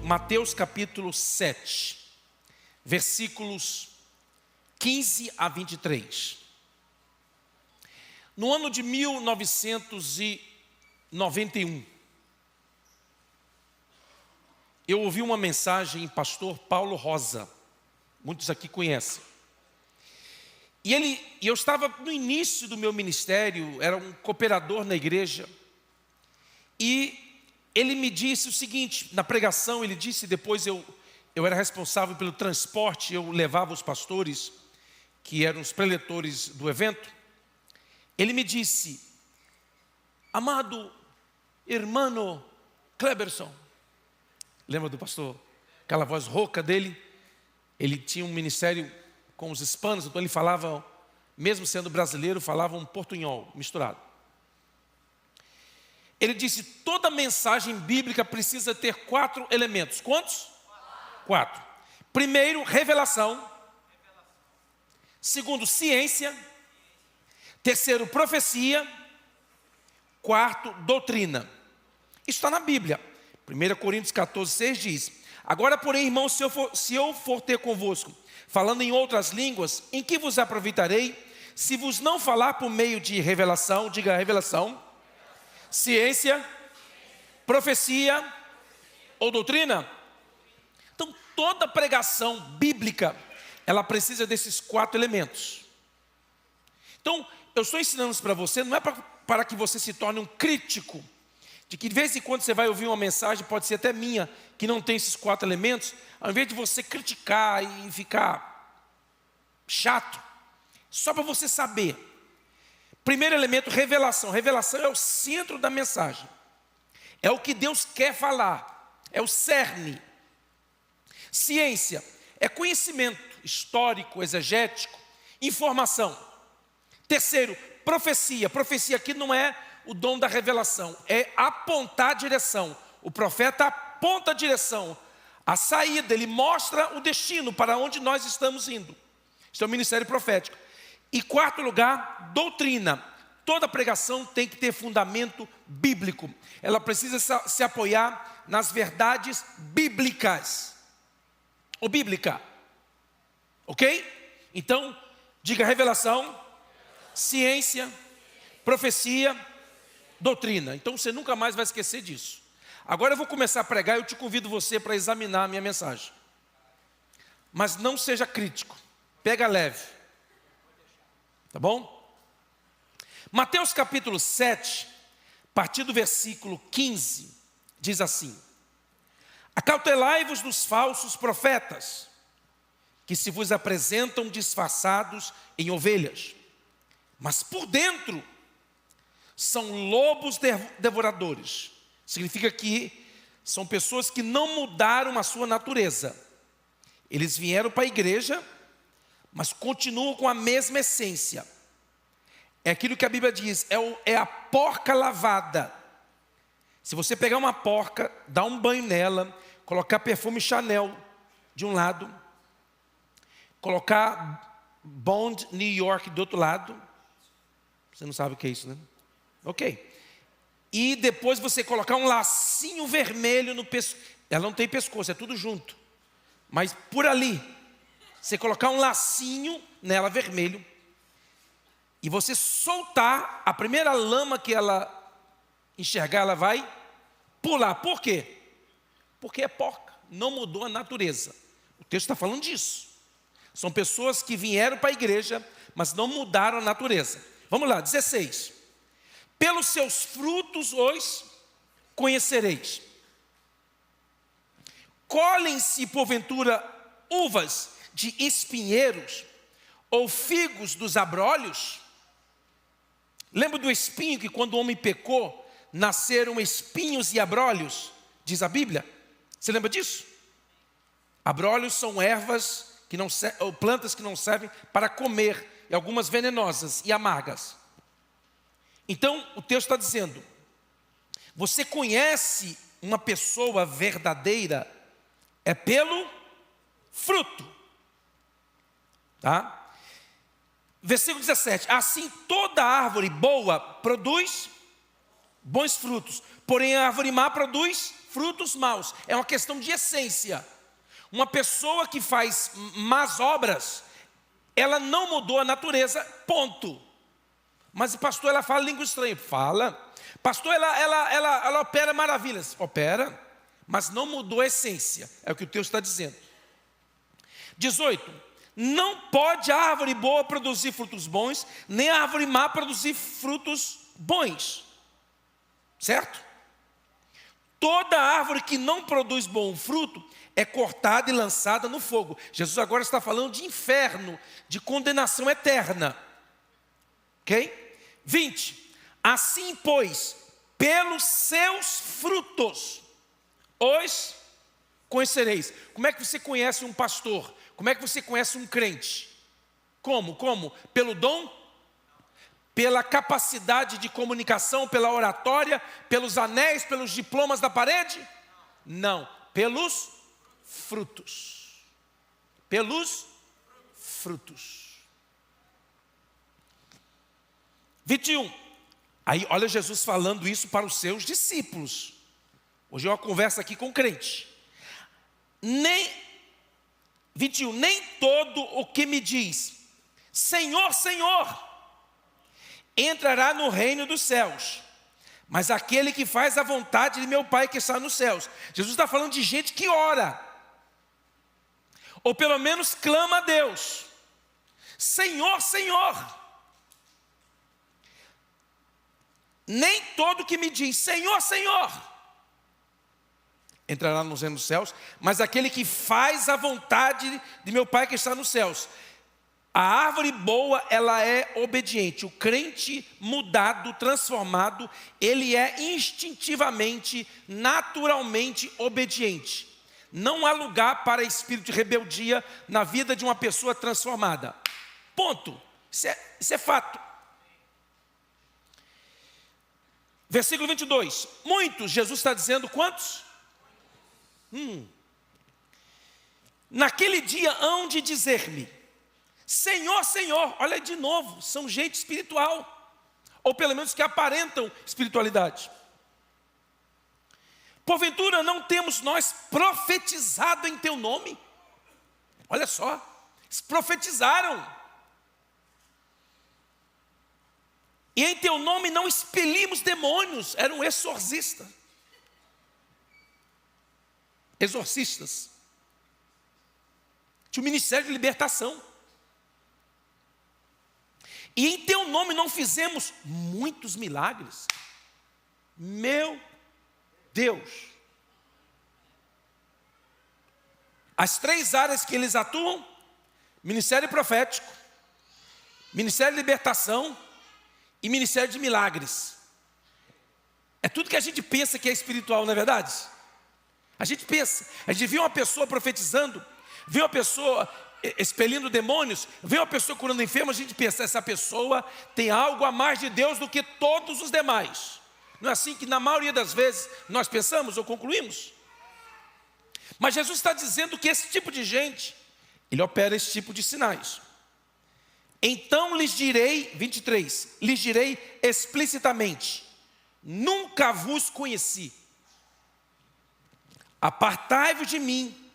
Mateus capítulo 7, versículos 15 a 23. No ano de 1991, eu ouvi uma mensagem em pastor Paulo Rosa, muitos aqui conhecem. E eu estava no início do meu ministério, era um cooperador na igreja, e ele me disse o seguinte, na pregação ele disse, depois eu era responsável pelo transporte, eu levava os pastores, que eram os preletores do evento. Ele me disse: amado irmão Kleberson, lembra do pastor? Aquela voz rouca dele, ele tinha um ministério com os hispanos, então ele falava, mesmo sendo brasileiro, falava um portunhol misturado. Ele disse, toda mensagem bíblica precisa ter 4 elementos. Quantos? 4. Primeiro, revelação. Segundo, ciência. Terceiro, profecia. Quarto, doutrina. Isso está na Bíblia. 1 Coríntios 14, 6 diz: agora, porém, irmãos, se eu for ter convosco, falando em outras línguas, em que vos aproveitarei, se vos não falar por meio de revelação, diga revelação, ciência, profecia ou doutrina? Então, toda pregação bíblica, ela precisa desses 4 elementos. Então, eu estou ensinando isso para você, não é para que você se torne um crítico, de que de vez em quando você vai ouvir uma mensagem, pode ser até minha, que não tem esses 4 elementos, ao invés de você criticar e ficar chato, só para você saber. Primeiro elemento, revelação. Revelação é o centro da mensagem. É o que Deus quer falar. É o cerne. Ciência é conhecimento histórico, exegético, informação. Terceiro, profecia. Profecia aqui não é o dom da revelação, é apontar a direção. O profeta aponta a direção, a saída, ele mostra o destino para onde nós estamos indo. Isso é o ministério profético. E quarto lugar, doutrina. Toda pregação tem que ter fundamento bíblico. Ela precisa se apoiar nas verdades bíblicas. Ou bíblica. Ok? Então, diga revelação, ciência, profecia, doutrina. Então você nunca mais vai esquecer disso. Agora eu vou começar a pregar e eu te convido você para examinar a minha mensagem. Mas não seja crítico. Pega leve. Tá bom? Mateus capítulo 7, a partir do versículo 15, diz assim: acautelai-vos dos falsos profetas, que se vos apresentam disfarçados em ovelhas, mas por dentro são lobos devoradores. Significa que são pessoas que não mudaram a sua natureza. Eles vieram para a igreja, mas continuam com a mesma essência. É aquilo que a Bíblia diz, é a porca lavada. Se você pegar uma porca, dar um banho nela, colocar perfume Chanel de um lado, colocar Bond New York do outro lado, você não sabe o que é isso, né? Ok. E depois você colocar um lacinho vermelho no pescoço. Ela não tem pescoço, é tudo junto. Mas por ali, você colocar um lacinho nela vermelho, e você soltar, a primeira lama que ela enxergar, ela vai pular. Por quê? Porque é porca, não mudou a natureza. O texto está falando disso. São pessoas que vieram para a igreja, mas não mudaram a natureza. Vamos lá, 16. Pelos seus frutos os conhecereis. Colhem-se porventura uvas de espinheiros ou figos dos abrolhos? Lembra do espinho que quando o homem pecou, nasceram espinhos e abrolhos, diz a Bíblia? Você lembra disso? Abrolhos são ervas ou plantas que não servem para comer, e algumas venenosas e amargas. Então o texto está dizendo, você conhece uma pessoa verdadeira é pelo fruto. Tá? Versículo 17, assim toda árvore boa produz bons frutos, porém a árvore má produz frutos maus. É uma questão de essência. Uma pessoa que faz más obras, ela não mudou a natureza, ponto. Mas, pastor, ela fala língua estranha. Fala. Pastor, ela opera maravilhas. Opera, mas não mudou a essência. É o que o texto está dizendo. 18. Não pode a árvore boa produzir frutos bons, nem a árvore má produzir frutos bons. Certo? Toda árvore que não produz bom fruto é cortada e lançada no fogo. Jesus agora está falando de inferno, de condenação eterna. Ok? 20. Assim, pois, pelos seus frutos os conhecereis. Como é que você conhece um pastor? Como é que você conhece um crente? Como? Pelo dom? Pela capacidade de comunicação, pela oratória, pelos anéis, pelos diplomas da parede? Não, pelos frutos. Pelos frutos. 21. Aí olha Jesus falando isso para os seus discípulos. Hoje é uma conversa aqui com crente. 21. Nem todo o que me diz Senhor, Senhor, entrará no reino dos céus, mas aquele que faz a vontade de meu Pai que está nos céus. Jesus está falando de gente que ora, ou pelo menos clama a Deus. Senhor, Senhor. Nem todo que me diz Senhor, Senhor entrará no reino dos céus, mas aquele que faz a vontade de meu Pai que está nos céus. A árvore boa, ela é obediente. O crente mudado, transformado, ele é instintivamente, naturalmente obediente. Não há lugar para espírito de rebeldia na vida de uma pessoa transformada. Ponto. Isso é fato. Versículo 22. Muitos, Jesus está dizendo quantos? Naquele dia hão de dizer-me Senhor, Senhor. Olha de novo, são gente espiritual, ou pelo menos que aparentam espiritualidade. Porventura não temos nós profetizado em teu nome? Olha só, eles profetizaram. E em teu nome não expelimos demônios. Eram exorcistas. Tinha um ministério de libertação. E em teu nome não fizemos muitos milagres. Meu Deus. As 3 áreas que eles atuam: ministério profético, ministério de libertação e ministério de milagres. É tudo que a gente pensa que é espiritual, não é verdade? A gente pensa, a gente vê uma pessoa profetizando, vê uma pessoa expelindo demônios, vê uma pessoa curando enfermos, a gente pensa, essa pessoa tem algo a mais de Deus do que todos os demais. Não é assim que na maioria das vezes nós pensamos ou concluímos? Mas Jesus está dizendo que esse tipo de gente, ele opera esse tipo de sinais. Então lhes direi, 23, lhes direi explicitamente: nunca vos conheci. Apartai-vos de mim,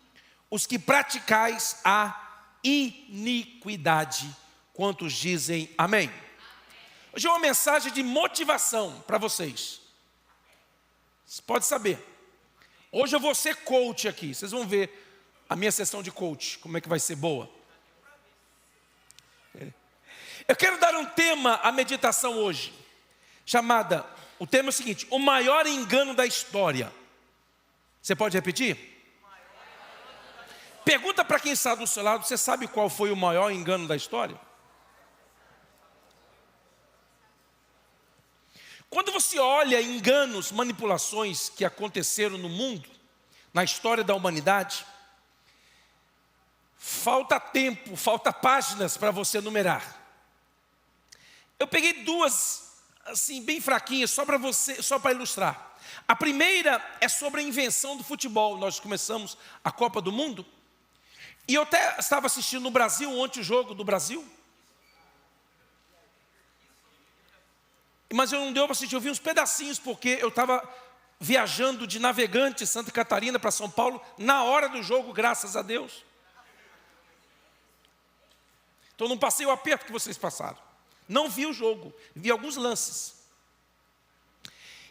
os que praticais a iniquidade. Quantos dizem amém? Hoje é uma mensagem de motivação para vocês. Você pode saber. Hoje eu vou ser coach aqui. Vocês vão ver a minha sessão de coach, como é que vai ser boa. Eu quero dar um tema à meditação hoje, o tema é o seguinte: o maior engano da história. Você pode repetir? Pergunta para quem está do seu lado: você sabe qual foi o maior engano da história? Quando você olha enganos, manipulações que aconteceram no mundo, na história da humanidade, falta tempo, falta páginas para você numerar. Eu peguei 2, assim, bem fraquinhas, só para ilustrar. A primeira é sobre a invenção do futebol. Nós começamos a Copa do Mundo, e eu até estava assistindo no Brasil, ontem o jogo do Brasil. Mas eu não deu para assistir, eu vi uns pedacinhos, porque eu estava viajando de Navegante, Santa Catarina, para São Paulo, na hora do jogo, graças a Deus. Então não passei o aperto que vocês passaram. Não vi o jogo, vi alguns lances.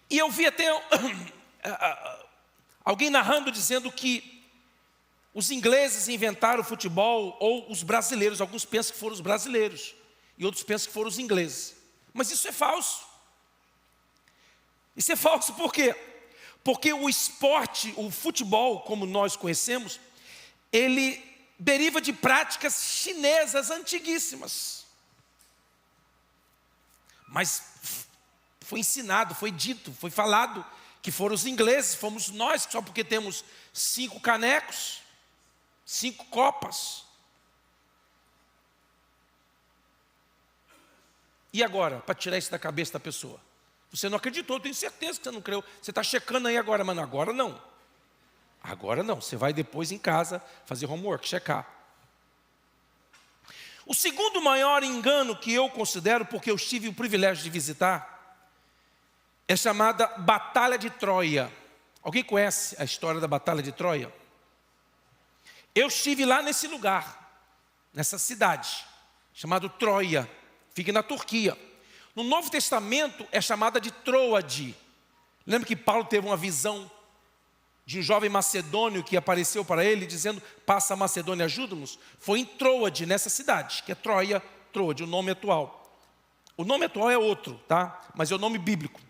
E eu vi até alguém narrando, dizendo que os ingleses inventaram o futebol, ou os brasileiros. Alguns pensam que foram os brasileiros, e outros pensam que foram os ingleses. Mas isso é falso. Isso é falso por quê? Porque o esporte, o futebol, como nós conhecemos, ele deriva de práticas chinesas antiguíssimas. Mas foi ensinado, foi dito, foi falado que foram os ingleses, fomos nós, só porque temos 5 canecos, 5 copas. E agora, para tirar isso da cabeça da pessoa? Você não acreditou, eu tenho certeza que você não creu. Você está checando aí agora, mano, agora não. Agora não, você vai depois em casa fazer homework, checar. O segundo maior engano que eu considero, porque eu tive o privilégio de visitar, é chamada Batalha de Troia. Alguém conhece a história da Batalha de Troia? Eu estive lá nesse lugar, nessa cidade, chamada Troia, fica na Turquia. No Novo Testamento é chamada de Troade. Lembra que Paulo teve uma visão de um jovem macedônio que apareceu para ele, dizendo, passa a Macedônia, ajuda-nos? Foi em Troade, nessa cidade, que é Troia, Troade, o nome atual. O nome atual é outro, tá? Mas é o nome bíblico.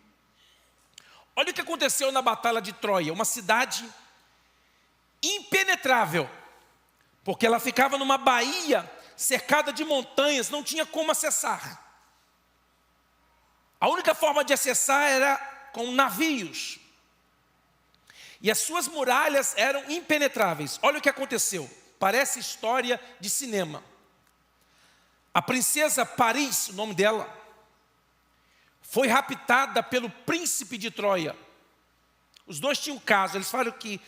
Olha o que aconteceu na Batalha de Troia, uma cidade impenetrável, porque ela ficava numa baía cercada de montanhas, não tinha como acessar. A única forma de acessar era com navios. E as suas muralhas eram impenetráveis. Olha o que aconteceu. Parece história de cinema. A princesa Paris, o nome dela, foi raptada pelo príncipe de Troia. Os dois tinham um caso. Eles falam que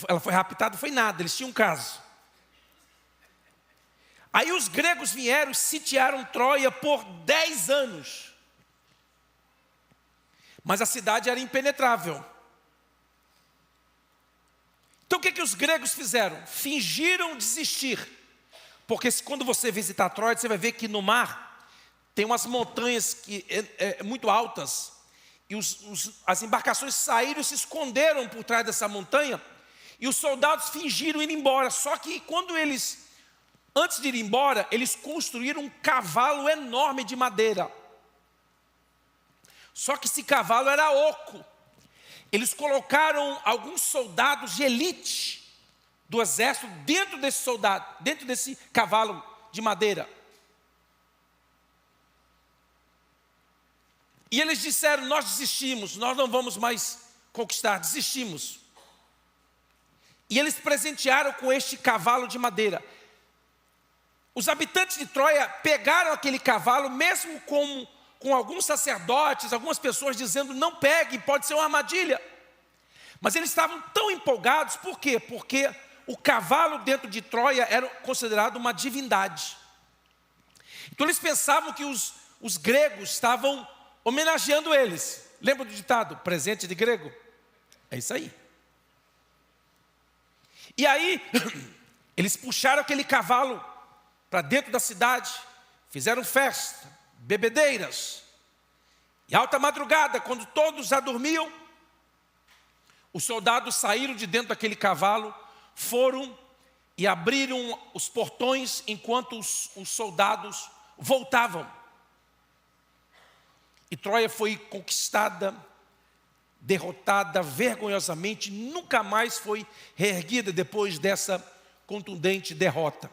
ela foi raptada, foi nada, eles tinham um caso. Aí os gregos vieram e sitiaram Troia por 10 anos. Mas a cidade era impenetrável. Então o que os gregos fizeram? Fingiram desistir. Porque quando você visitar Troia, você vai ver que no mar tem umas montanhas que muito altas. E as embarcações saíram e se esconderam por trás dessa montanha. E os soldados fingiram ir embora. Só que quando antes de ir embora, eles construíram um cavalo enorme de madeira. Só que esse cavalo era oco. Eles colocaram alguns soldados de elite do exército dentro desse cavalo de madeira. E eles disseram, nós desistimos, nós não vamos mais conquistar, desistimos. E eles presentearam com este cavalo de madeira. Os habitantes de Troia pegaram aquele cavalo, mesmo com alguns sacerdotes, algumas pessoas dizendo, não pegue, pode ser uma armadilha. Mas eles estavam tão empolgados, por quê? Porque o cavalo dentro de Troia era considerado uma divindade. Então eles pensavam que os gregos estavam homenageando eles. Lembra do ditado, presente de grego? É isso aí. E aí, eles puxaram aquele cavalo para dentro da cidade, fizeram festa, bebedeiras. E alta madrugada, quando todos já dormiam, os soldados saíram de dentro daquele cavalo, foram e abriram os portões enquanto os soldados voltavam. E Troia foi conquistada, derrotada vergonhosamente, nunca mais foi reerguida depois dessa contundente derrota.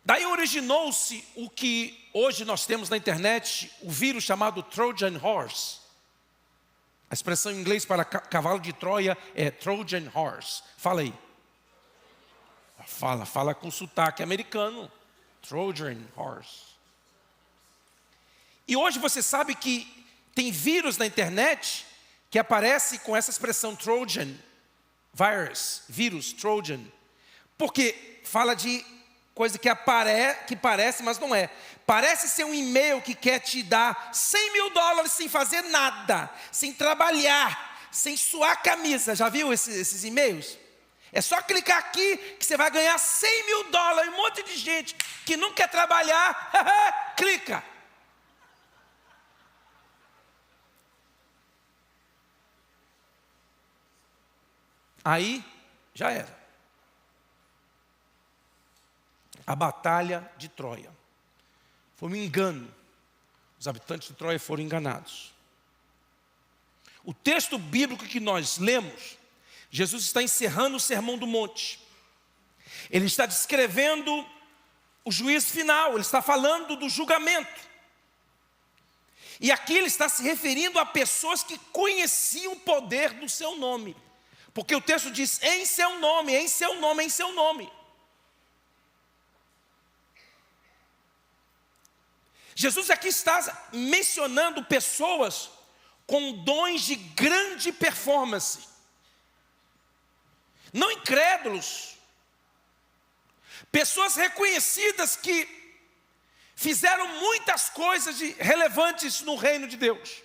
Daí originou-se o que hoje nós temos na internet, o vírus chamado Trojan Horse. A expressão em inglês para cavalo de Troia é Trojan Horse. Fala aí. Fala com sotaque americano. Trojan Horse. E hoje você sabe que tem vírus na internet que aparece com essa expressão Trojan, virus, vírus, Trojan. Porque fala de coisa que parece, mas não é. Parece ser um e-mail que quer te dar $100.000 sem fazer nada, sem trabalhar, sem suar a camisa. Já viu esses e-mails? É só clicar aqui que você vai ganhar $100.000. Um monte de gente que não quer trabalhar, clica. Aí, já era. A batalha de Troia. Foi um engano. Os habitantes de Troia foram enganados. O texto bíblico que nós lemos, Jesus está encerrando o Sermão do Monte. Ele está descrevendo o juízo final, ele está falando do julgamento. E aqui ele está se referindo a pessoas que conheciam o poder do seu nome. Porque o texto diz, em seu nome, em seu nome, em seu nome. Jesus aqui está mencionando pessoas com dons de grande performance. Não incrédulos. Pessoas reconhecidas que fizeram muitas coisas relevantes no reino de Deus.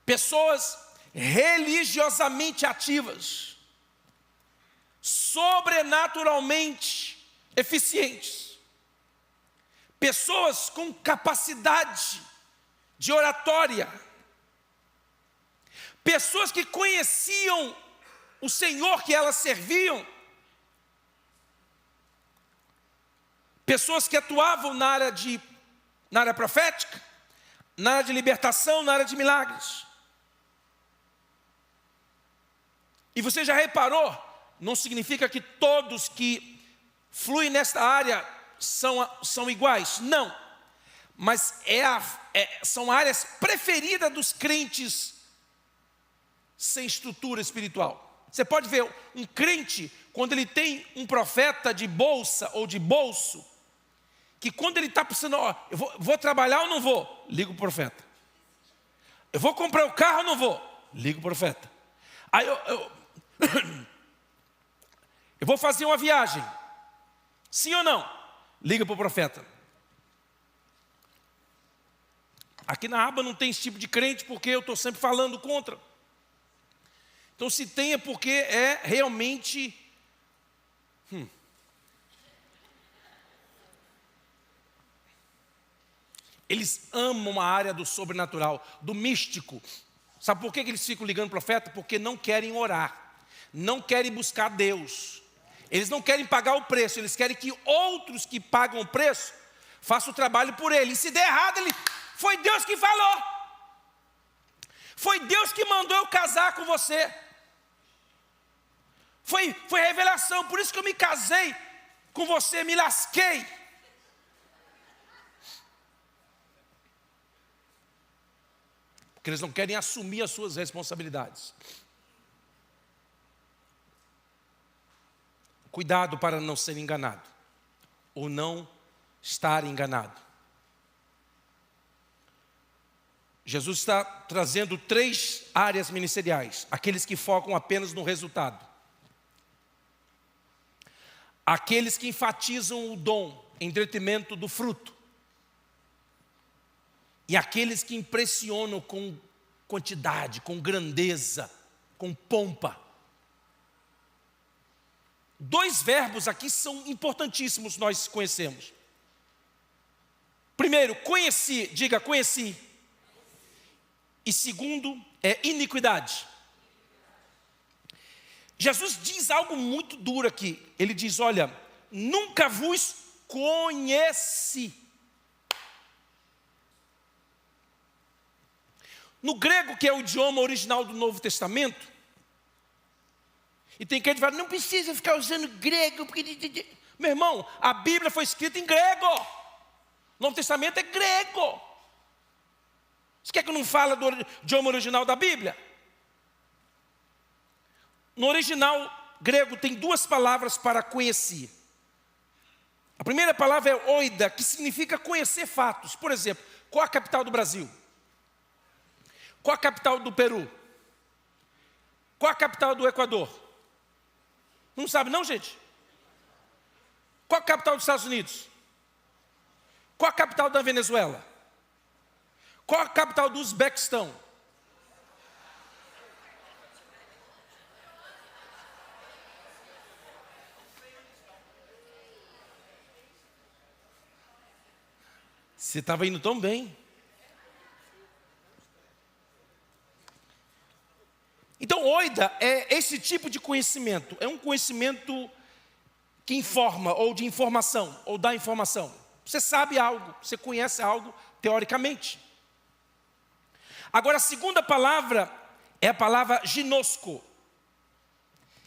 Pessoas religiosamente ativas, sobrenaturalmente eficientes, pessoas com capacidade de oratória, pessoas que conheciam o Senhor que elas serviam, pessoas que atuavam na área profética, na área de libertação, na área de milagres. E você já reparou, não significa que todos que fluem nesta área são iguais, não. Mas são áreas preferidas dos crentes sem estrutura espiritual. Você pode ver um crente, quando ele tem um profeta de bolsa ou de bolso, que quando ele está pensando, eu vou trabalhar ou não vou? Liga o profeta. Eu vou comprar o carro ou não vou? Liga o profeta. Aí eu vou fazer uma viagem, sim ou não? Liga para o profeta. Aqui na aba não tem esse tipo de crente, porque eu estou sempre falando contra. Então se tem é porque é realmente eles amam a área do sobrenatural, do místico. Sabe por que eles ficam ligando para o profeta? Porque não querem orar. Não querem buscar Deus, eles não querem pagar o preço, eles querem que outros que pagam o preço façam o trabalho por ele. E se der errado, foi Deus que falou, foi Deus que mandou eu casar com você, foi revelação, por isso que eu me casei com você, me lasquei. Porque eles não querem assumir as suas responsabilidades. Cuidado para não ser enganado, ou não estar enganado. Jesus está trazendo 3 áreas ministeriais, aqueles que focam apenas no resultado, aqueles que enfatizam o dom em detrimento do fruto, e aqueles que impressionam com quantidade, com grandeza, com pompa. 2 verbos aqui são importantíssimos, nós conhecemos. Primeiro, conheci, diga conheci. E segundo, é iniquidade. Jesus diz algo muito duro aqui. Ele diz, olha, nunca vos conheci. No grego, que é o idioma original do Novo Testamento, e tem quem fala, não precisa ficar usando grego, porque... Meu irmão, a Bíblia foi escrita em grego. O Novo Testamento é grego. Você quer que eu não fale do idioma original da Bíblia? No original grego tem 2 palavras para conhecer. A primeira palavra é oida, que significa conhecer fatos. Por exemplo, qual a capital do Brasil? Qual a capital do Peru? Qual a capital do Equador? Não sabe não, gente? Qual a capital dos Estados Unidos? Qual a capital da Venezuela? Qual a capital do Uzbequistão? Você estava indo tão bem. Então, oida é esse tipo de conhecimento. É um conhecimento que informa, ou de informação, ou dá informação. Você sabe algo, você conhece algo teoricamente. Agora, a segunda palavra é a palavra ginosco,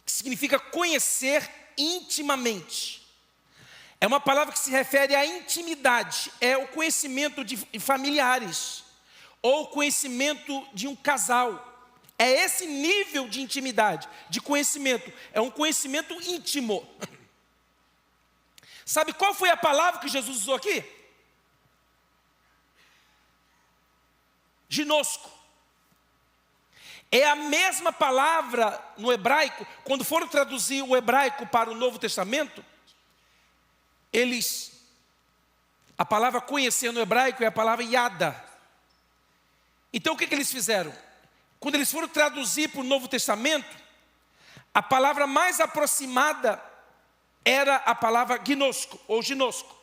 que significa conhecer intimamente. É uma palavra que se refere à intimidade, é o conhecimento de familiares, ou conhecimento de um casal. É esse nível de intimidade, de conhecimento, é um conhecimento íntimo. Sabe qual foi a palavra que Jesus usou aqui? Ginosco. É a mesma palavra no hebraico, quando foram traduzir o hebraico para o Novo Testamento, a palavra conhecer no hebraico é a palavra yada. Então o que eles fizeram? Quando eles foram traduzir para o Novo Testamento, a palavra mais aproximada era a palavra gnosco, ou ginosco.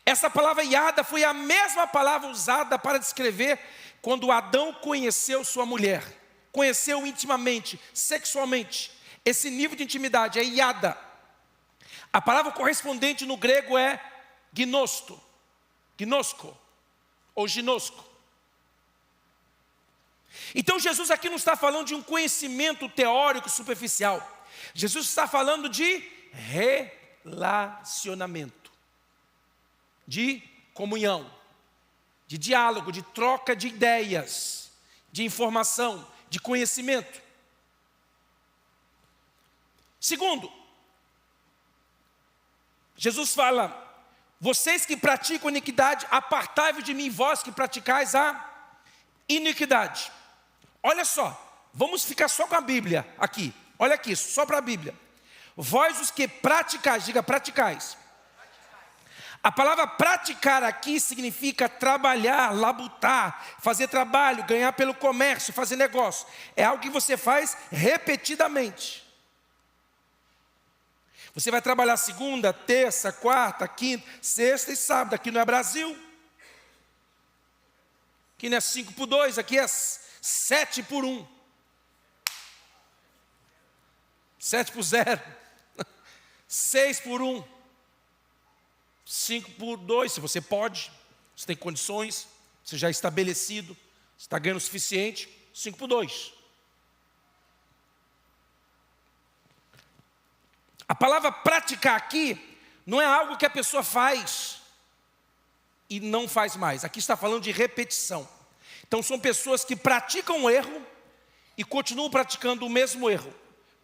Essa palavra yada foi a mesma palavra usada para descrever quando Adão conheceu sua mulher. Conheceu intimamente, sexualmente. Esse nível de intimidade é yada. A palavra correspondente no grego é gnosco, ou ginosco. Então Jesus aqui não está falando de um conhecimento teórico superficial. Jesus está falando de relacionamento, de comunhão, de diálogo, de troca de ideias, de informação, de conhecimento. Segundo, Jesus fala: vocês que praticam iniquidade, apartai-vos de mim, vós que praticais a iniquidade. Olha só, vamos ficar só com a Bíblia aqui. Olha aqui, só para a Bíblia. Vós os que praticais, diga praticais. A palavra praticar aqui significa trabalhar, labutar, fazer trabalho, ganhar pelo comércio, fazer negócio. É algo que você faz repetidamente. Você vai trabalhar segunda, terça, quarta, quinta, sexta e sábado. Aqui não é Brasil. Aqui não é 5x2, aqui é 7x1. 7x0. 6x1. 5x2, se você pode. Você tem condições. Você já é estabelecido. Você está ganhando o suficiente. 5x2. A palavra praticar aqui não é algo que a pessoa faz e não faz mais. Aqui está falando de repetição. Então são pessoas que praticam o erro e continuam praticando o mesmo erro.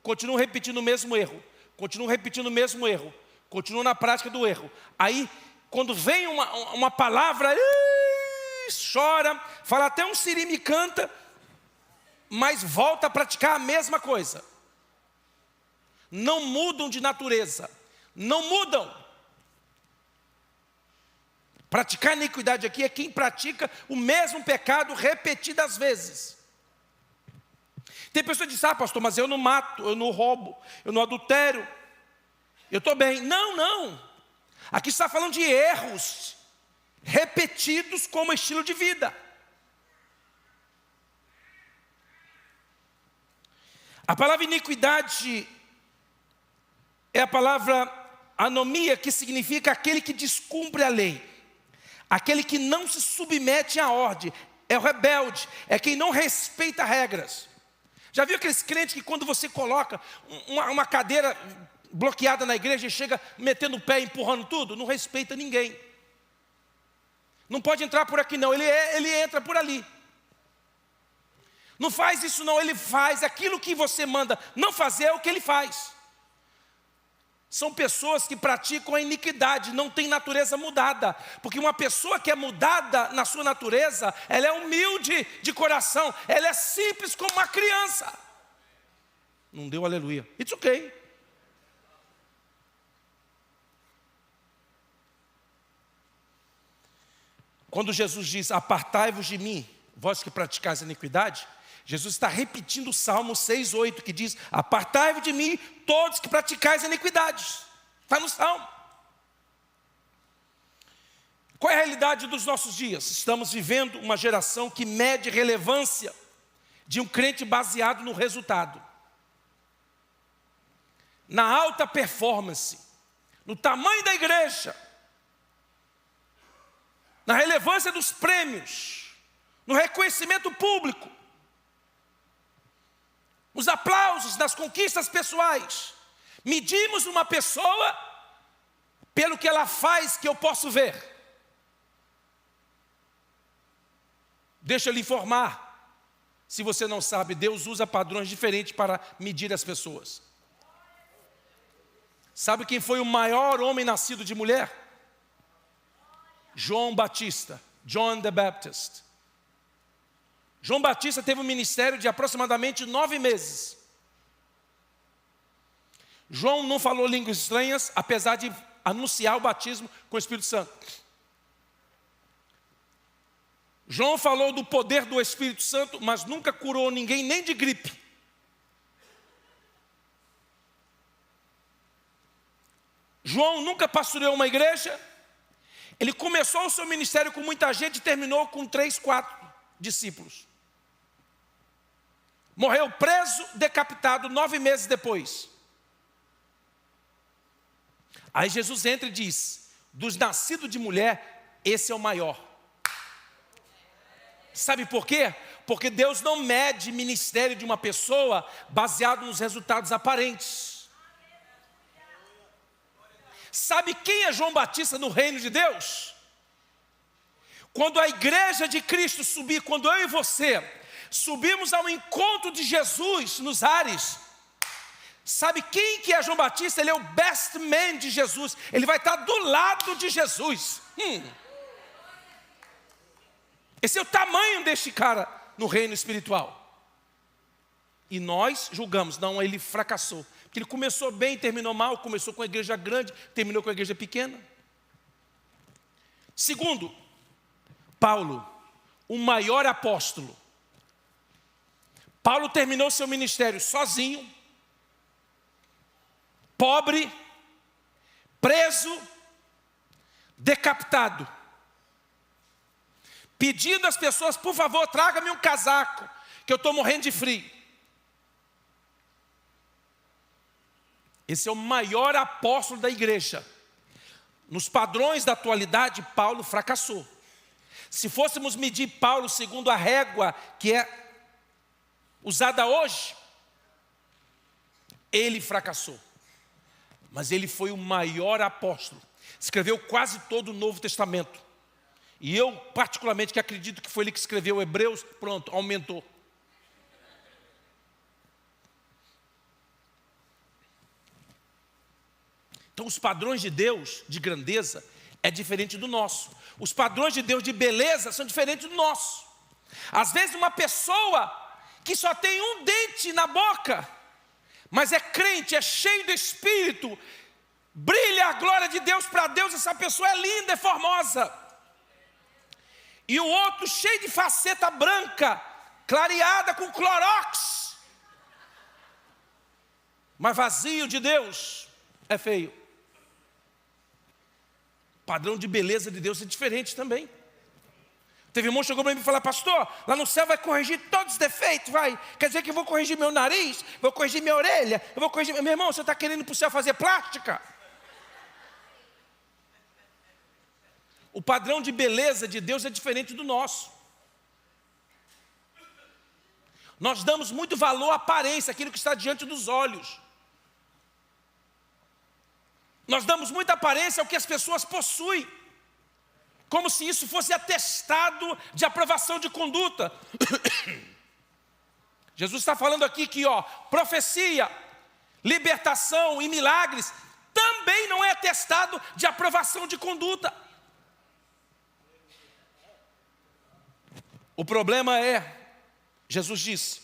Continuam repetindo o mesmo erro. Continuam repetindo o mesmo erro. Continuam na prática do erro. Aí, quando vem uma palavra, chora, fala até um sirime e canta, mas volta a praticar a mesma coisa. Não mudam de natureza, não mudam. Praticar iniquidade aqui é quem pratica o mesmo pecado repetidas vezes. Tem pessoa que diz: pastor, mas eu não mato, eu não roubo, eu não adultero, eu estou bem. Não. Aqui está falando de erros repetidos como estilo de vida. A palavra iniquidade é a palavra anomia, que significa aquele que descumpre a lei, aquele que não se submete à ordem, é o rebelde, é quem não respeita regras. Já viu aqueles crentes que quando você coloca uma cadeira bloqueada na igreja e chega metendo o pé, empurrando tudo? Não respeita ninguém. Não pode entrar por aqui não, ele entra por ali. Não faz isso não, ele faz aquilo que você manda não fazer, é o que ele faz. São pessoas que praticam a iniquidade, não tem natureza mudada. Porque uma pessoa que é mudada na sua natureza, ela é humilde de coração, ela é simples como uma criança. Não deu aleluia. It's okay. quando Jesus diz, apartai-vos de mim, vós que praticais a iniquidade, Jesus está repetindo o Salmo 6,8, que diz, apartai-vos de mim, todos que praticais a iniquidade. Está no Salmo. Qual é a realidade dos nossos dias? Estamos vivendo uma geração que mede relevância de um crente baseado no resultado, na alta performance, no tamanho da igreja, na relevância dos prêmios, no reconhecimento público, nos aplausos, nas conquistas pessoais. Medimos uma pessoa pelo que ela faz que eu posso ver. Deixa eu lhe informar, se você não sabe, Deus usa padrões diferentes para medir as pessoas. Sabe quem foi o maior homem nascido de mulher? João Batista, John the Baptist. João Batista teve um ministério de aproximadamente 9 meses. João não falou línguas estranhas, apesar de anunciar o batismo com o Espírito Santo. João falou do poder do Espírito Santo, mas nunca curou ninguém, nem de gripe. João nunca pastoreou uma igreja. Ele começou o seu ministério com muita gente e terminou com 3, 4 discípulos. Morreu preso, decapitado 9 meses depois. Aí Jesus entra e diz, dos nascidos de mulher, esse é o maior. Sabe por quê? Porque Deus não mede ministério de uma pessoa baseado nos resultados aparentes. Sabe quem é João Batista no reino de Deus? Quando a igreja de Cristo subir, quando eu e você subimos ao encontro de Jesus nos ares, sabe quem que é João Batista? Ele é o best man de Jesus. Ele vai estar do lado de Jesus. Esse é o tamanho deste cara no reino espiritual. E nós julgamos, não, ele fracassou. Porque ele começou bem e terminou mal, começou com a igreja grande, terminou com a igreja pequena. Segundo, Paulo, o maior apóstolo. Paulo terminou seu ministério sozinho, pobre, preso, decapitado, pedindo às pessoas, por favor, traga-me um casaco, que eu estou morrendo de frio. Esse é o maior apóstolo da igreja. Nos padrões da atualidade, Paulo fracassou. Se fôssemos medir Paulo segundo a régua que é usada hoje, ele fracassou. Mas ele foi o maior apóstolo. Escreveu quase todo o Novo Testamento. E eu, particularmente, que acredito que foi ele que escreveu Hebreus, pronto, aumentou. Então, os padrões de Deus, de grandeza, é diferente do nosso. Os padrões de Deus de beleza são diferentes do nosso. Às vezes, uma pessoa que só tem um dente na boca, mas é crente, é cheio do Espírito, brilha a glória de Deus para Deus, essa pessoa é linda, é formosa. E o outro cheio de faceta branca, clareada com clorox, mas vazio de Deus, é feio. O padrão de beleza de Deus é diferente também. Teve um irmão que chegou para mim e falou, pastor, lá no céu vai corrigir todos os defeitos, vai. Quer dizer que eu vou corrigir meu nariz, vou corrigir minha orelha, eu vou corrigir... Meu irmão, você está querendo ir para o céu fazer plástica? O padrão de beleza de Deus é diferente do nosso. Nós damos muito valor à aparência, aquilo que está diante dos olhos. Nós damos muita aparência ao que as pessoas possuem, como se isso fosse atestado de aprovação de conduta. Jesus está falando aqui que, profecia, libertação e milagres também não é atestado de aprovação de conduta. O problema é, Jesus disse,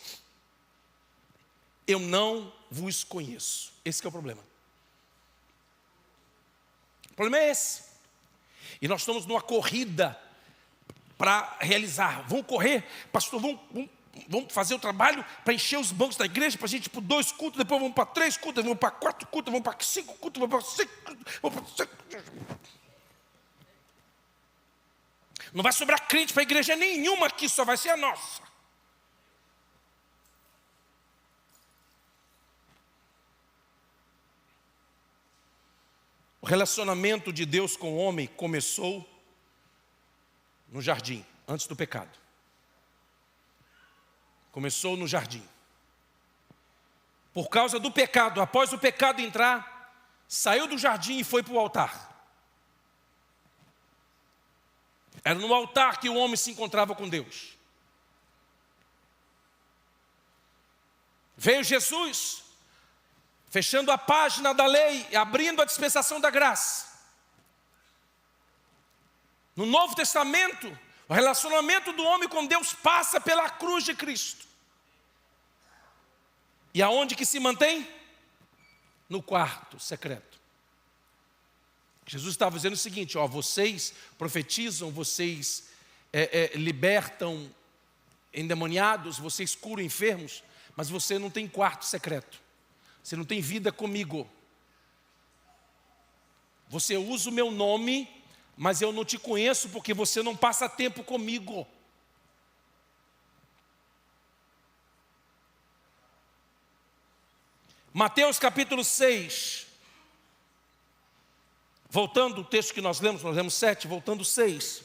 eu não vos conheço. Esse que é o problema. O problema é esse. E nós estamos numa corrida para realizar. Vamos correr, pastor, vamos fazer o trabalho para encher os bancos da igreja, para a gente ir para 2 cultos, depois vamos para 3 cultos, vamos para 4 cultos, vamos para 5 cultos, vamos para 5 cultos, vamos para 6. Não vai sobrar crente para a igreja nenhuma aqui, só vai ser a nossa. O relacionamento de Deus com o homem começou no jardim, antes do pecado. Começou no jardim. Por causa do pecado, após o pecado entrar, saiu do jardim e foi para o altar. Era no altar que o homem se encontrava com Deus. Veio Jesus, fechando a página da lei e abrindo a dispensação da graça. No Novo Testamento, o relacionamento do homem com Deus passa pela cruz de Cristo. E aonde que se mantém? No quarto secreto. Jesus estava dizendo o seguinte, vocês profetizam, vocês libertam endemoniados, vocês curam enfermos, mas você não tem quarto secreto. Você não tem vida comigo. Você usa o meu nome, mas eu não te conheço porque você não passa tempo comigo. Mateus capítulo 6. Voltando o texto que nós lemos 7, voltando 6.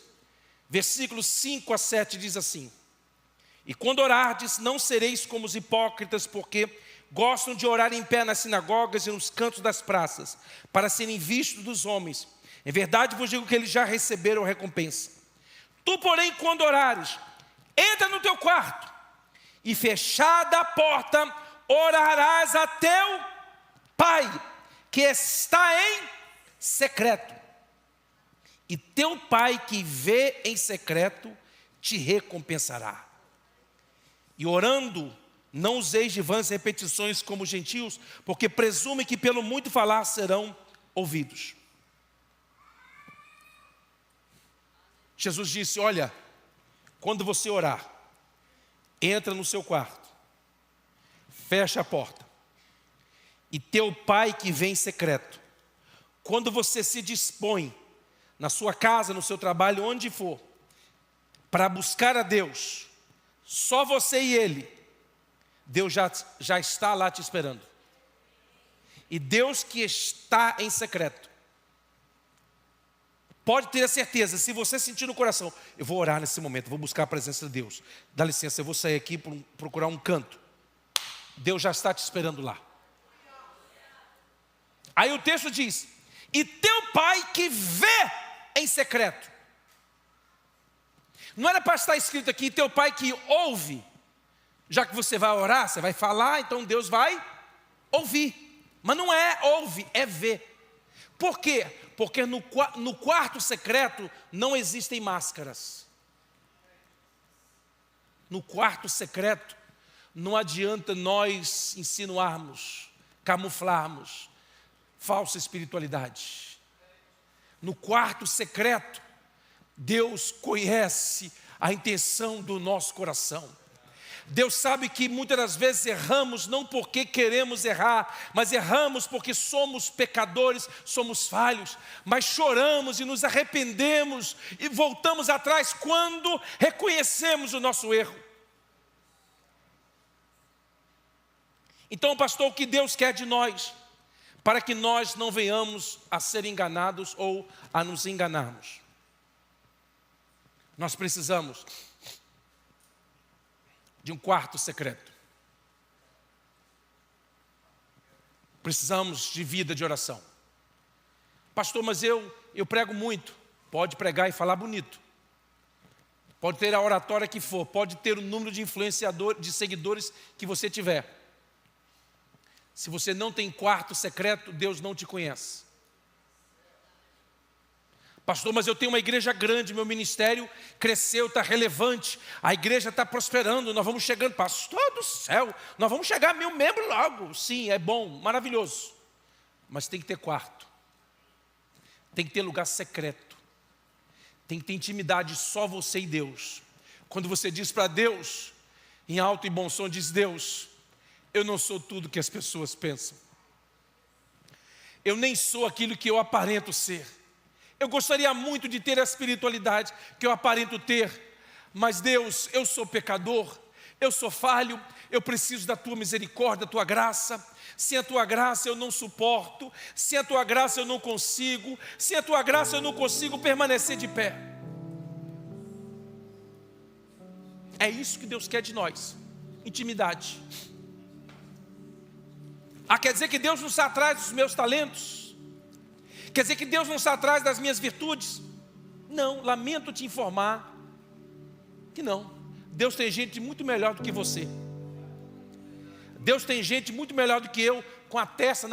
Versículos 5 a 7 diz assim: E quando orardes, não sereis como os hipócritas, porque gostam de orar em pé nas sinagogas e nos cantos das praças, para serem vistos dos homens. Em verdade vos digo que eles já receberam recompensa. Tu, porém, quando orares, entra no teu quarto, e fechada a porta, orarás a teu Pai, que está em secreto. E teu Pai que vê em secreto, te recompensará. E orando, não useis de vãs repetições como os gentios, porque presumem que pelo muito falar serão ouvidos. Jesus disse, olha, quando você orar, entra no seu quarto, fecha a porta, e teu Pai que vem em secreto, quando você se dispõe, na sua casa, no seu trabalho, onde for, para buscar a Deus, só você e Ele, Deus já está lá te esperando. E Deus que está em secreto, pode ter a certeza, se você sentir no coração, eu vou orar nesse momento, vou buscar a presença de Deus. Dá licença, eu vou sair aqui para procurar um canto. Deus já está te esperando lá. Aí o texto diz, e teu Pai que vê em secreto. Não era para estar escrito aqui, teu Pai que ouve. Já que você vai orar, você vai falar, então Deus vai ouvir. Mas não é ouve, é ver. Por quê? Porque no quarto secreto não existem máscaras. No quarto secreto não adianta nós insinuarmos, camuflarmos falsa espiritualidade. No quarto secreto, Deus conhece a intenção do nosso coração. Deus sabe que muitas das vezes erramos não porque queremos errar, mas erramos porque somos pecadores, somos falhos, mas choramos e nos arrependemos e voltamos atrás quando reconhecemos o nosso erro. Então, pastor, o que Deus quer de nós? Para que nós não venhamos a ser enganados ou a nos enganarmos. Nós precisamos de um quarto secreto. Precisamos de vida de oração. Pastor, mas eu prego muito. Pode pregar e falar bonito. Pode ter a oratória que for. Pode ter o número de influenciadores, de seguidores que você tiver. Se você não tem quarto secreto, Deus não te conhece. Pastor, mas eu tenho uma igreja grande, meu ministério cresceu, está relevante, a igreja está prosperando, nós vamos chegando, pastor do céu, nós vamos chegar a 1000 membros logo. Sim, é bom, maravilhoso, mas tem que ter quarto, tem que ter lugar secreto, Tem que ter intimidade só você e Deus. Quando você diz para Deus, em alto e bom som, diz: Deus, eu não sou tudo que as pessoas pensam. Eu nem sou aquilo que eu aparento ser. Eu gostaria muito de ter a espiritualidade que eu aparento ter, mas Deus, eu sou pecador, eu sou falho, eu preciso da Tua misericórdia, da Tua graça. Sem a Tua graça eu não suporto, sem a Tua graça eu não consigo, sem a Tua graça eu não consigo permanecer de pé. É isso que Deus quer de nós, intimidade. Quer dizer que Deus não está atrás dos meus talentos? Quer dizer que Deus não está atrás das minhas virtudes? Não, lamento te informar que não. Deus tem gente muito melhor do que você. Deus tem gente muito melhor do que eu, com a testa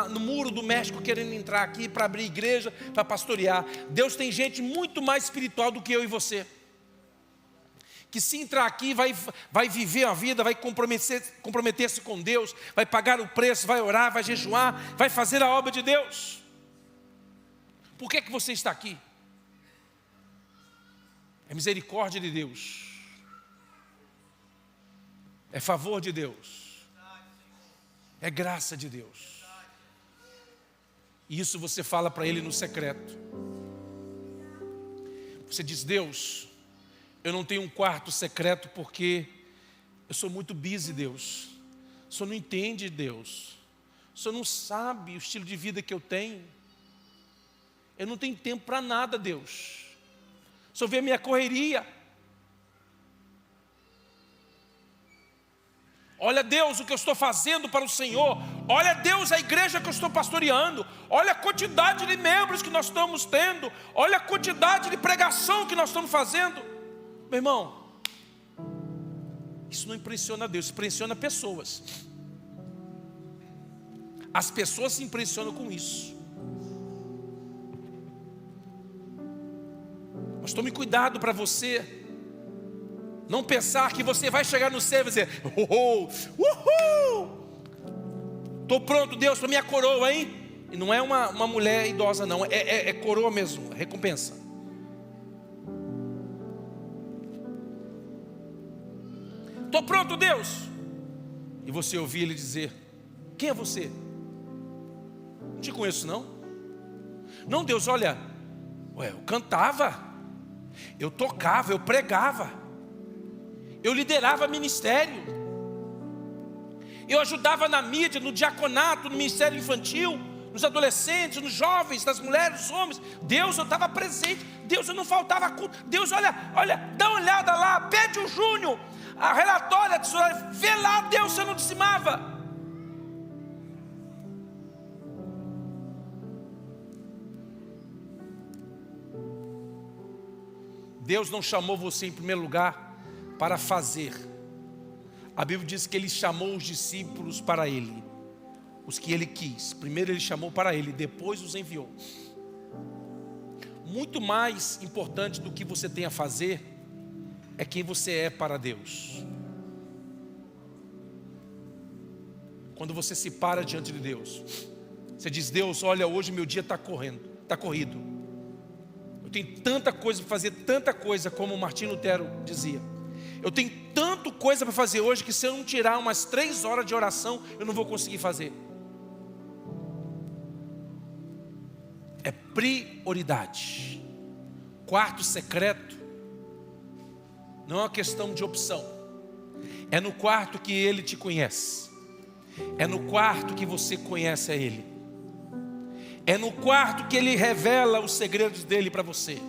no muro do México, querendo entrar aqui para abrir igreja, para pastorear. Deus tem gente muito mais espiritual do que eu e você, que se entrar aqui vai viver a vida, vai comprometer-se com Deus, vai pagar o preço, vai orar, vai jejuar, vai fazer a obra de Deus. Por que você está aqui? É misericórdia de Deus, é favor de Deus, é graça de Deus. E isso você fala para Ele no secreto. Você diz: Deus, eu não tenho um quarto secreto porque eu sou muito busy, Deus. O Senhor não entende, Deus. O Senhor não sabe o estilo de vida que eu tenho. Eu não tenho tempo para nada, Deus. O Senhor vê a minha correria. Olha, Deus, o que eu estou fazendo para o Senhor. Olha, Deus, a igreja que eu estou pastoreando. Olha a quantidade de membros que nós estamos tendo. Olha a quantidade de pregação que nós estamos fazendo. Meu irmão, isso não impressiona Deus, isso impressiona pessoas. As pessoas se impressionam com isso. Mas tome cuidado para você não pensar que você vai chegar no céu e dizer: uhul, estou pronto, Deus, para minha coroa, hein? E não é uma mulher idosa não, é coroa mesmo, é recompensa. Estou pronto, Deus. E você ouvir Ele dizer: quem é você? Não te conheço não. Não, Deus, olha, eu cantava, eu tocava, eu pregava, eu liderava ministério, eu ajudava na mídia, no diaconato, no ministério infantil, nos adolescentes, nos jovens, nas mulheres, nos homens. Deus, eu estava presente. Deus, eu não faltava culto. Deus, olha, dá uma olhada lá, pede o Júnior a relatória, vê lá, Deus, você não dizimava. Deus não chamou você em primeiro lugar para fazer. A Bíblia diz que Ele chamou os discípulos para Ele, os que Ele quis. Primeiro Ele chamou para Ele, depois os enviou. Muito mais importante do que você tem a fazer é quem você é para Deus. Quando você se para diante de Deus, você diz: Deus, olha, hoje meu dia está corrido. Eu tenho tanta coisa para fazer, tanta coisa, como Martim Lutero dizia. Eu tenho tanta coisa para fazer hoje que se eu não tirar umas 3 horas de oração, eu não vou conseguir fazer. É prioridade. Quarto secreto não é uma questão de opção. É no quarto que Ele te conhece. É no quarto que você conhece a Ele. É no quarto que Ele revela os segredos dEle para você.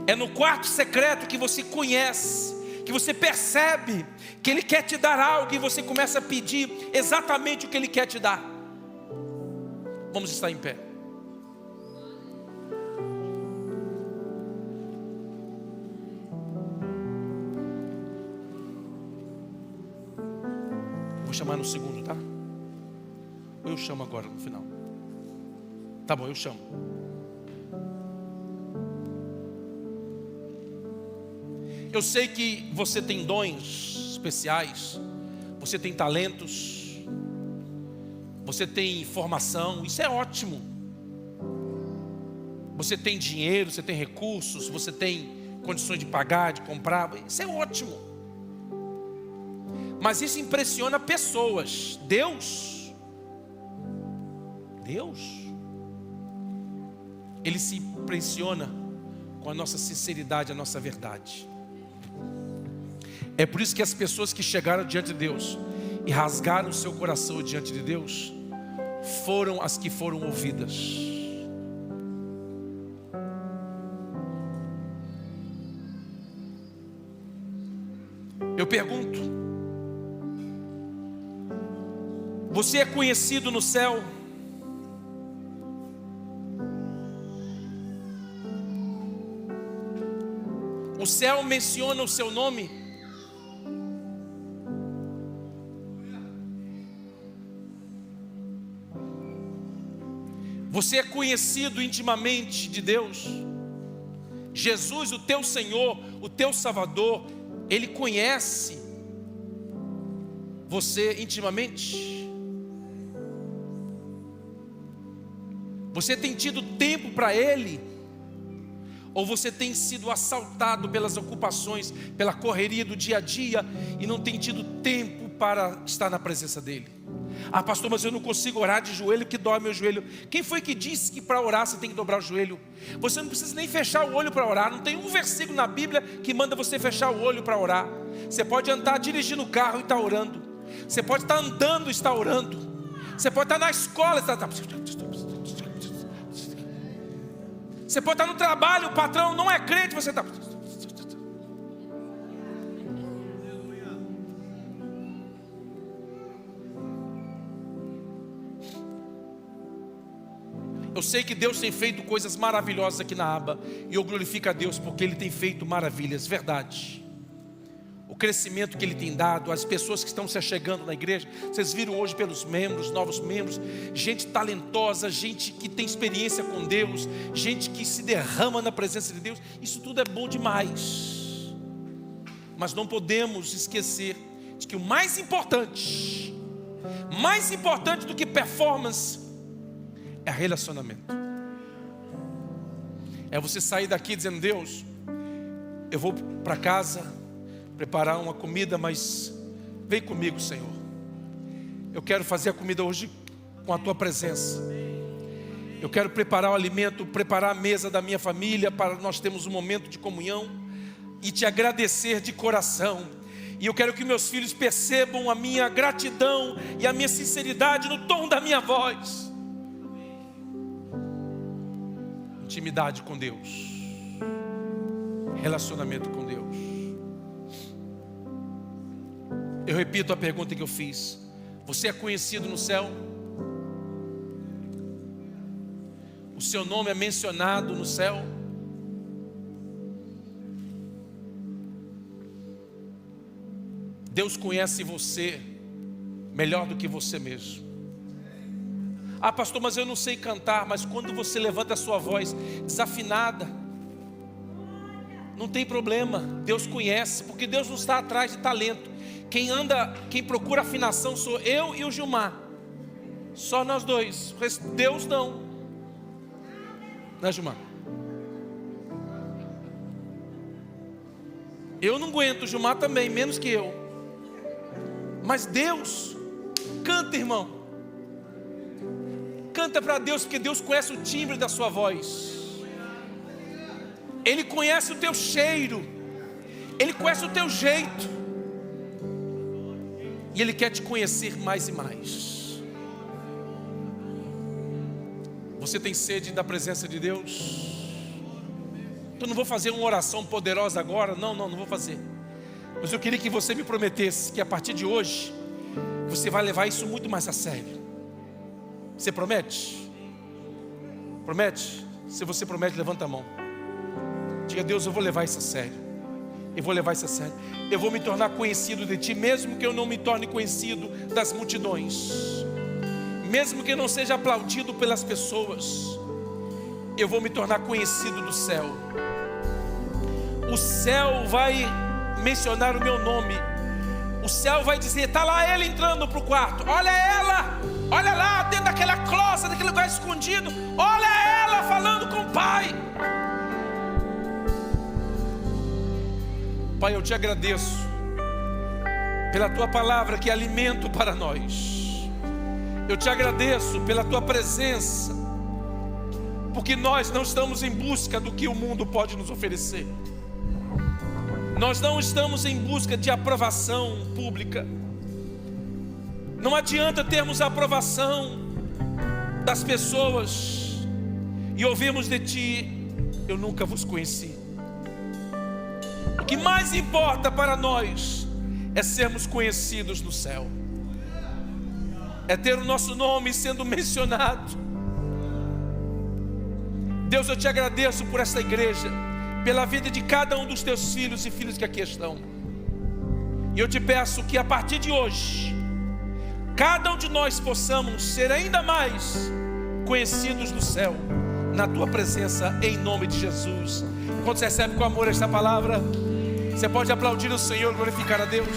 É no quarto secreto que você conhece, que você percebe que Ele quer te dar algo e você começa a pedir exatamente o que Ele quer te dar. Vamos estar em pé. Vou chamar no segundo, tá? Ou eu chamo agora no final? Tá bom, eu chamo. Eu sei que você tem dons especiais, você tem talentos, você tem formação, isso é ótimo. Você tem dinheiro, você tem recursos, você tem condições de pagar, de comprar. Isso é ótimo. Mas isso impressiona pessoas. Deus, Ele se impressiona com a nossa sinceridade, a nossa verdade. É por isso que as pessoas que chegaram diante de Deus e rasgaram o seu coração diante de Deus, foram as que foram ouvidas. Eu pergunto: você é conhecido no céu? O céu menciona o seu nome? Você é conhecido intimamente de Deus? Jesus, o teu Senhor, o teu Salvador, Ele conhece você intimamente? Você tem tido tempo para Ele? Ou você tem sido assaltado pelas ocupações, pela correria do dia a dia e não tem tido tempo para estar na presença dEle? Ah, pastor, mas eu não consigo orar de joelho, que dói meu joelho. Quem foi que disse que para orar você tem que dobrar o joelho? Você não precisa nem fechar o olho para orar. Não tem um versículo na Bíblia que manda você fechar o olho para orar. Você pode andar dirigindo o carro e estar orando. Você pode estar andando e estar orando. Você pode estar na escola e estar... Você pode estar no trabalho, o patrão não é crente, você está... Eu sei que Deus tem feito coisas maravilhosas aqui na aba, e eu glorifico a Deus porque Ele tem feito maravilhas, verdade. O crescimento que Ele tem dado, as pessoas que estão se achegando na igreja, vocês viram hoje pelos membros, novos membros, gente talentosa, gente que tem experiência com Deus, gente que se derrama na presença de Deus. Isso tudo é bom demais. Mas não podemos esquecer de que o mais importante do que performance, é relacionamento. É você sair daqui dizendo: Deus, eu vou para casa preparar uma comida, mas vem comigo, Senhor. Eu quero fazer a comida hoje com a Tua presença. Eu quero preparar o alimento, preparar a mesa da minha família, para nós termos um momento de comunhão e Te agradecer de coração. E eu quero que meus filhos percebam a minha gratidão e a minha sinceridade no tom da minha voz. Intimidade com Deus, relacionamento com Deus. Eu repito a pergunta que eu fiz: você é conhecido no céu? O seu nome é mencionado no céu? Deus conhece você melhor do que você mesmo. Ah, pastor, mas eu não sei cantar. Mas quando você levanta a sua voz desafinada, não tem problema, Deus conhece, porque Deus não está atrás de talento. Quem procura afinação sou eu e o Gilmar. Só nós dois. Deus não. Né, Gilmar? Eu não aguento, o Gilmar também, menos que eu. Mas Deus, canta, irmão. Canta para Deus, porque Deus conhece o timbre da sua voz. Ele conhece o teu cheiro. Ele conhece o teu jeito. E Ele quer te conhecer mais e mais. Você tem sede da presença de Deus? Eu não vou fazer uma oração poderosa agora. Não vou fazer. Mas eu queria que você me prometesse que a partir de hoje você vai levar isso muito mais a sério. Você promete? Promete? Se você promete, levanta a mão. Diga: Deus, eu vou levar isso a sério. Eu vou levar isso a sério. Eu vou me tornar conhecido de Ti, mesmo que eu não me torne conhecido das multidões, mesmo que eu não seja aplaudido pelas pessoas. Eu vou me tornar conhecido do céu. O céu vai mencionar o meu nome. O céu vai dizer: está lá ele entrando para o quarto. Olha ela, olha lá dentro daquela closet, daquele lugar escondido. Olha ela falando com o Pai. Pai, eu te agradeço pela tua palavra que é alimento para nós. Eu te agradeço pela tua presença, porque nós não estamos em busca do que o mundo pode nos oferecer. Nós não estamos em busca de aprovação pública. Não adianta termos a aprovação das pessoas e ouvirmos de ti: eu nunca vos conheci. O que mais importa para nós é sermos conhecidos no céu, é ter o nosso nome sendo mencionado. Deus, eu te agradeço por esta igreja, pela vida de cada um dos teus filhos e filhas que aqui estão. E eu te peço que a partir de hoje, cada um de nós possamos ser ainda mais conhecidos no céu, na tua presença, em nome de Jesus. Quando você recebe com amor esta palavra, você pode aplaudir o Senhor, glorificar a Deus.